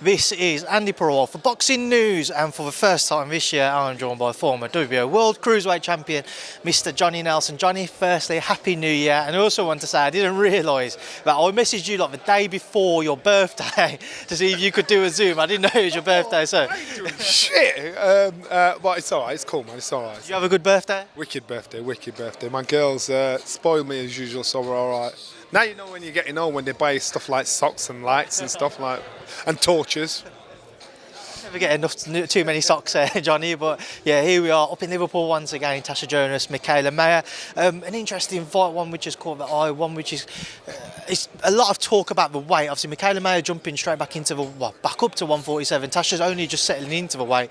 This is Andi Purewal for Boxing News, and for the first time this year I'm joined by former WBO World Cruiserweight Champion Mr. Johnny Nelson. Johnny, firstly, Happy New Year, and I also want to say I didn't realise that I messaged you like the day before your birthday to see if you could do a Zoom. I didn't know it was your birthday, so... Shit! But it's alright, it's cool, man, it's alright. Did you have a good birthday? Wicked birthday, wicked birthday. My girls spoiled me as usual, so we're alright. Now you know when you're getting old, when they buy stuff like socks and lights and stuff like, and torches. Never get enough, too many socks, Johnny, but yeah, here we are up in Liverpool once again. Tasha Jonas, Mikaela Mayer. An interesting fight, one which has caught the eye, one which is it's a lot of talk about the weight. Obviously, Mikaela Mayer jumping straight back into the back up to 147. Tasha's only just settling into the weight.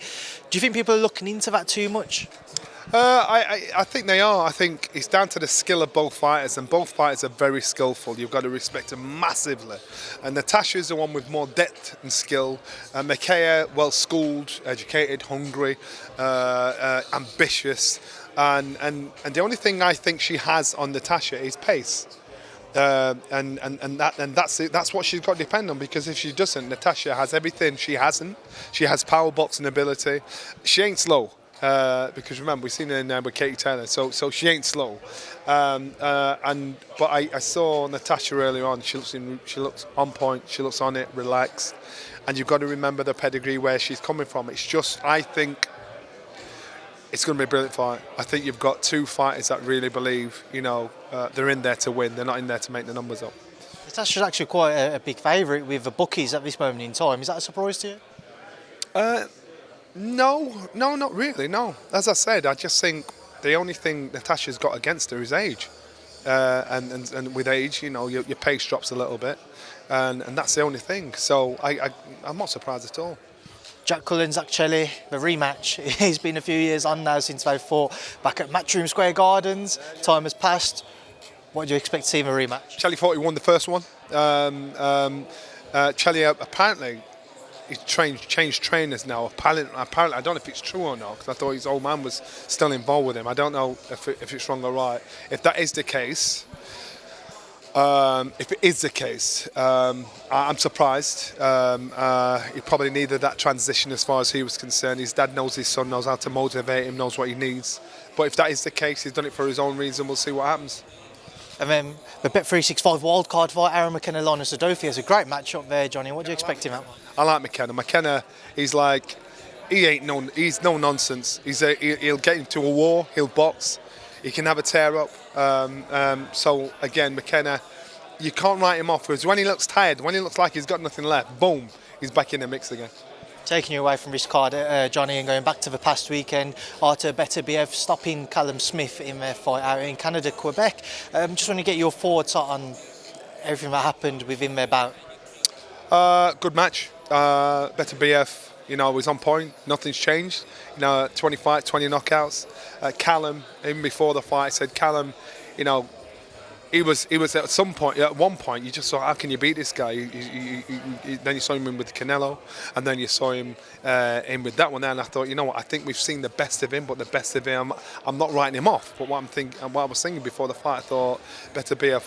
Do you think people are looking into that too much? I think they are. I think it's down to the skill of both fighters, and both fighters are very skillful. You've got to respect them massively. And Natasha's the one with more depth and skill. Mikaela, well schooled, educated, hungry, ambitious, and the only thing I think she has on Natasha is pace. And that's it. That's what she's got to depend on, because if she doesn't, Natasha has everything she hasn't. She has power boxing ability. She ain't slow. Because remember, we've seen her in there with Katie Taylor, so she ain't slow. But I saw Natasha earlier on. She looks on point. She looks on it, relaxed. And you've got to remember the pedigree where she's coming from. It's just, I think it's going to be a brilliant fight. I think you've got two fighters that really believe, they're in there to win. They're not in there to make the numbers up. Natasha's actually quite a big favourite with the bookies at this moment in time. Is that a surprise to you? No, not really, no. As I said, I just think the only thing Natasha's got against her is age. And with age, your pace drops a little bit. And that's the only thing. So I'm not surprised at all. Jack Cullen, Chelli, the rematch. It's been a few years on now since they fought back at Matchroom Square Gardens. Time has passed. What do you expect to see in a rematch? Chelli thought he won the first one. Chelli apparently... He's changed trainers now. Apparently, I don't know if it's true or not, because I thought his old man was still involved with him. I don't know if it's wrong or right. If that is the case, I'm surprised. He probably needed that transition as far as he was concerned. His dad knows his son, knows how to motivate him, knows what he needs. But if that is the case, he's done it for his own reason. We'll see what happens. And then the Bet365 wildcard fight, Aaron McKenna, Linus Adofi, is a great matchup there, Johnny. What do you expect him at? I like McKenna. McKenna, he's no nonsense. He'll get into a war. He'll box. He can have a tear up. So again, McKenna, you can't write him off, because when he looks tired, when he looks like he's got nothing left, boom, he's back in the mix again. Taking you away from this card, Johnny, and going back to the past weekend, Artur Beterbiev stopping Callum Smith in their fight out in Canada, Quebec. Just want to get your thoughts on everything that happened within their bout. Good match. Beterbiev, was on point. Nothing's changed. 20 fights, 20 knockouts. Callum, even before the fight, said Callum, he was at some point, at one point, you just saw, how can you beat this guy? Then you saw him in with Canelo, and then you saw him in with that one there, and I thought, what, I think we've seen the best of him, but the best of him, I'm not writing him off. But what I was thinking before the fight, I thought, Beterbiev,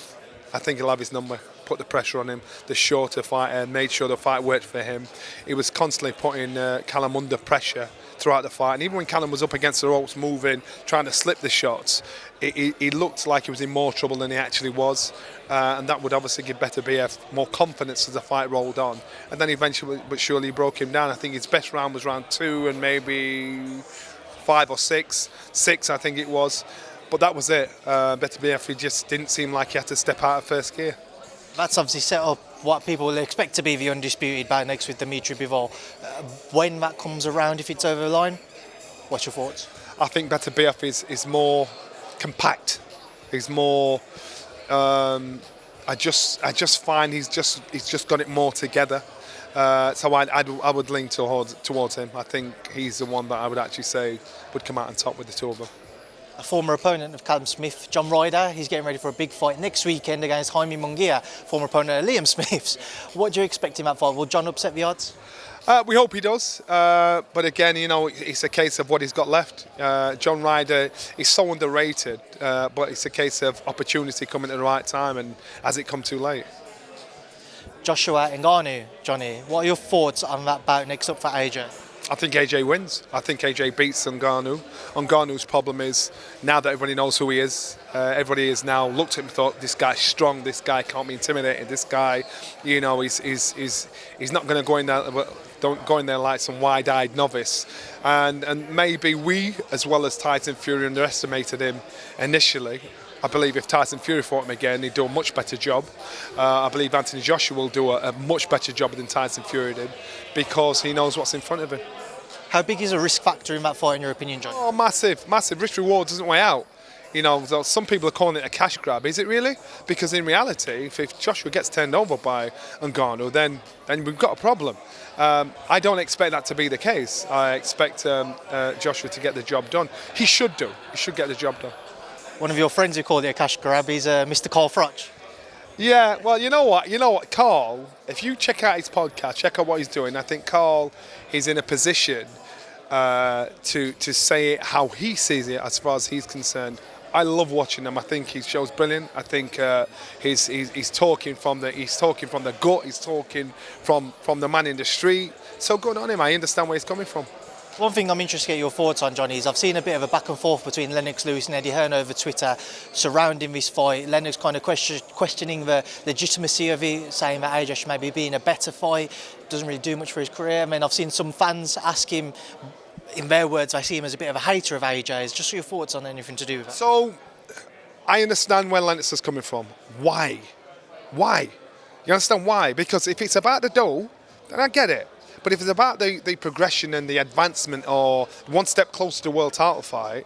I think he'll have his number. Put the pressure on him, the shorter fighter, made sure the fight worked for him. He was constantly putting Callum under pressure throughout the fight, and even when Callum was up against the ropes, moving, trying to slip the shots, he looked like he was in more trouble than he actually was, and that would obviously give Beterbiev more confidence as the fight rolled on. And then eventually, but surely, he broke him down. I think his best round was round 2 and maybe 5 or 6, I think it was. But that was it. Beterbiev, he just didn't seem like he had to step out of first gear. That's obviously set up what people will expect to be the undisputed bout next with Dimitri Bivol. When that comes around, if it's over the line, what's your thoughts? I think Beterbiev is more compact. He's more. I just find he's just got it more together. So I would lean towards him. I think he's the one that I would actually say would come out on top with the two of them. A former opponent of Callum Smith, John Ryder, he's getting ready for a big fight next weekend against Jaime Munguia, former opponent of Liam Smith's. What do you expect him at fight? Will John upset the odds? We hope he does, but again, it's a case of what he's got left. John Ryder is so underrated, but it's a case of opportunity coming at the right time, and has it come too late? Joshua-Ngannou, Johnny. What are your thoughts on that bout next up for AJ? I think AJ wins. I think AJ beats Ngannou. Ngannou's problem is now that everybody knows who he is, everybody has now looked at him and thought, this guy's strong, this guy can't be intimidated, this guy, you know, he's not going to go in there, don't go in there like some wide-eyed novice. And maybe we, as well as Tyson Fury, underestimated him initially. I believe if Tyson Fury fought him again, he'd do a much better job. I believe Anthony Joshua will do a much better job than Tyson Fury did because he knows what's in front of him. How big is a risk factor in that fight, in your opinion, John? Oh, massive, massive. Risk reward doesn't weigh out. You know, some people are calling it a cash grab. Is it really? Because in reality, if Joshua gets turned over by Ngannou, then we've got a problem. I don't expect that to be the case. I expect Joshua to get the job done. He should do. He should get the job done. One of your friends who called it a cash grab is Mr. Froch. Yeah, well, you know what, Carl, if you check out his podcast, check out what he's doing, I think Carl is in a position to say it how he sees it as far as he's concerned. I love watching him. I think his show's brilliant. I think he's talking from the gut. He's talking from the man in the street. So good on him. I understand where he's coming from. One thing I'm interested to get your thoughts on, Johnny, is I've seen a bit of a back and forth between Lennox Lewis and Eddie Hearn over Twitter surrounding this fight. Lennox kind of questioning the legitimacy of it, saying that AJ should maybe be in a better fight, doesn't really do much for his career. I mean, I've seen some fans ask him, in their words, I see him as a bit of a hater of AJ's. Just your thoughts on anything to do with that. So, I understand where Lennox is coming from. Why? You understand why? Because if it's about the dough, then I get it. But if it's about the progression and the advancement or one step closer to the world title fight,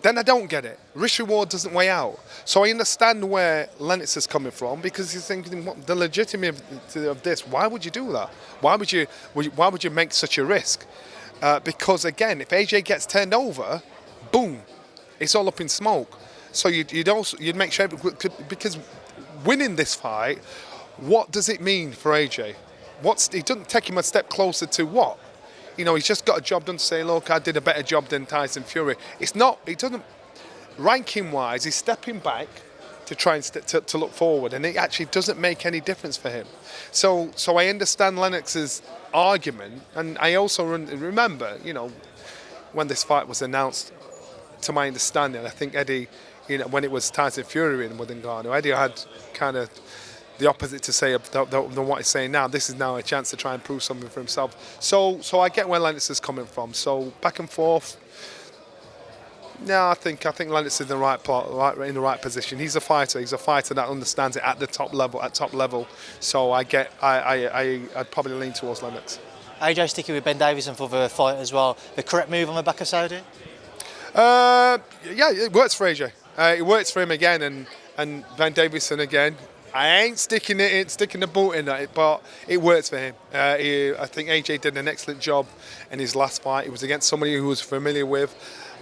then I don't get it. Risk reward doesn't weigh out. So I understand where Lennox is coming from because he's thinking, what, the legitimacy of this, why would you do that? Why would you make such a risk? Because again, if AJ gets turned over, boom, it's all up in smoke. So you'd make sure, because winning this fight, what does it mean for AJ? It doesn't take him a step closer to what? You know, he's just got a job done to say, look, I did a better job than Tyson Fury. It's not, he doesn't, ranking-wise, he's stepping back to try and to look forward, and it actually doesn't make any difference for him. So I understand Lennox's argument, and I also remember, you know, when this fight was announced, to my understanding, I think Eddie, you know, when it was Tyson Fury in with Ngannou, Eddie had kind of the opposite to say than what he's saying now. This is now a chance to try and prove something for himself. So I get where Lennox is coming from. So back and forth. No, I think Lennox is in the right position. He's a fighter. He's a fighter that understands it at the top level. So I'd probably lean towards Lennox. AJ sticking with Ben Davison for the fight as well. The correct move on the back of Saudi? Yeah, it works for AJ. It works for him again, and Ben Davison again. I ain't sticking the boot in it, but it works for him. I think AJ did an excellent job in his last fight. It was against somebody who was familiar with.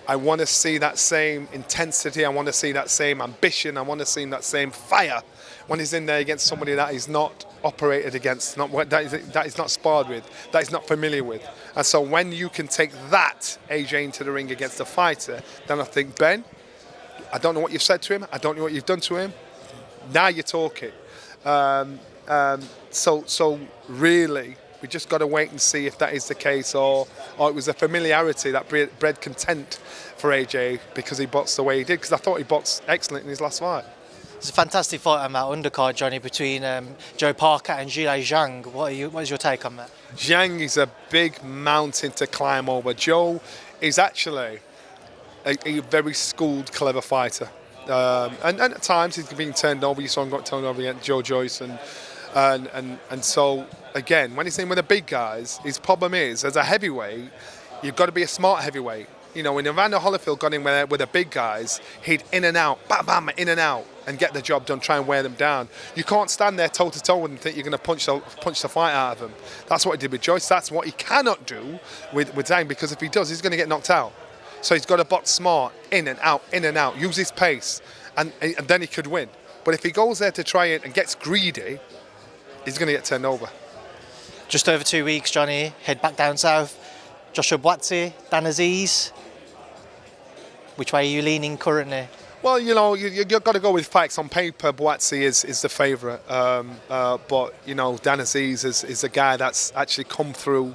I want to see that same intensity. I want to see that same ambition. I want to see that same fire when he's in there against somebody that he's not operated against, that he's not sparred with, that he's not familiar with. And so when you can take that AJ into the ring against a fighter, then I think, Ben, I don't know what you've said to him. I don't know what you've done to him. Now you're talking. So really, we just got to wait and see if that is the case, or it was a familiarity that bred content for AJ because he boxed the way he did. Because I thought he boxed excellent in his last fight. It's a fantastic fight on that undercard, Johnny, between Joe Parker and Zhang. What is your take on that? Zhang is a big mountain to climb over. Joe is actually a very schooled, clever fighter. And at times he's been turned over. You saw him got turned over against Joe Joyce, and so again, when he's in with the big guys, his problem is as a heavyweight, you've got to be a smart heavyweight. You know, when Evander Holyfield got in with the big guys, he'd in and out, bam, bam, in and out, and get the job done, try and wear them down. You can't stand there toe to toe with him and think you're going to punch the fight out of him. That's what he did with Joyce. That's what he cannot do with Zhang, because if he does, he's going to get knocked out. So he's got to box smart, in and out, use his pace, and then he could win. But if he goes there to try it and gets greedy, he's going to get turned over. Just over 2 weeks, Johnny, head back down south. Joshua Buatsi, Dan Azeez. Which way are you leaning currently? Well, you know, you've got to go with facts. On paper, Buatsi is the favourite. But, you know, Dan Azeez is a guy that's actually come through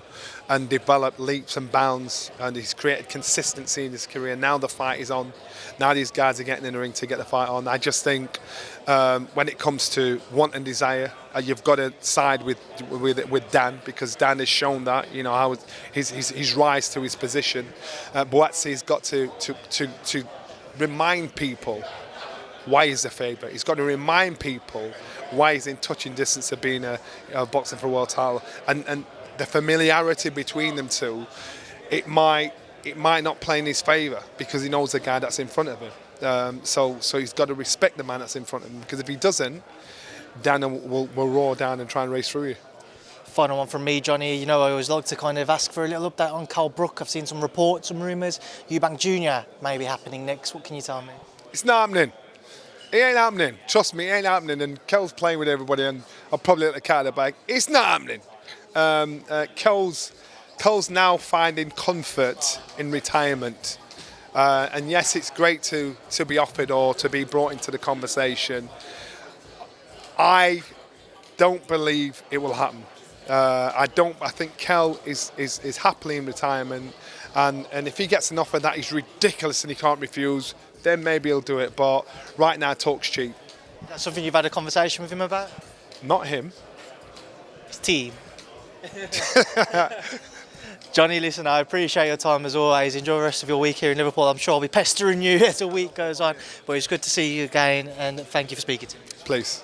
and developed leaps and bounds, and he's created consistency in his career. Now the fight is on. Now these guys are getting in the ring to get the fight on. I just think when it comes to want and desire, you've got to side with Dan, because Dan has shown that, you know, how his rise to his position. Buatsi's got to remind people why he's the favourite. He's got to remind people why he's in touching distance of being a boxing for a world title, and the familiarity between them two, it might not play in his favour, because he knows the guy that's in front of him. So he's got to respect the man that's in front of him, because if he doesn't, Dan will roar down and try and race through you. Final one from me, Johnny. You know, I always like to kind of ask for a little update on Cullen Brook. I've seen some reports, some rumours. Eubank Jr. may be happening next. What can you tell me? It's not happening. It ain't happening. Trust me, it ain't happening. And Kel's playing with everybody, and I'll probably let the cat out of the bag. It's not happening. Kel's now finding comfort in retirement. And yes, it's great to be offered or to be brought into the conversation. I don't believe it will happen. I think Kel is happily in retirement, and if he gets an offer that is ridiculous and he can't refuse, then maybe he'll do it. But right now, talk's cheap. That's something you've had a conversation with him about? Not him. His team. Johnny, listen, I appreciate your time as always. Enjoy the rest of your week here in Liverpool. I'm sure I'll be pestering you as the week goes on, but it's good to see you again, and thank you for speaking to me. Please.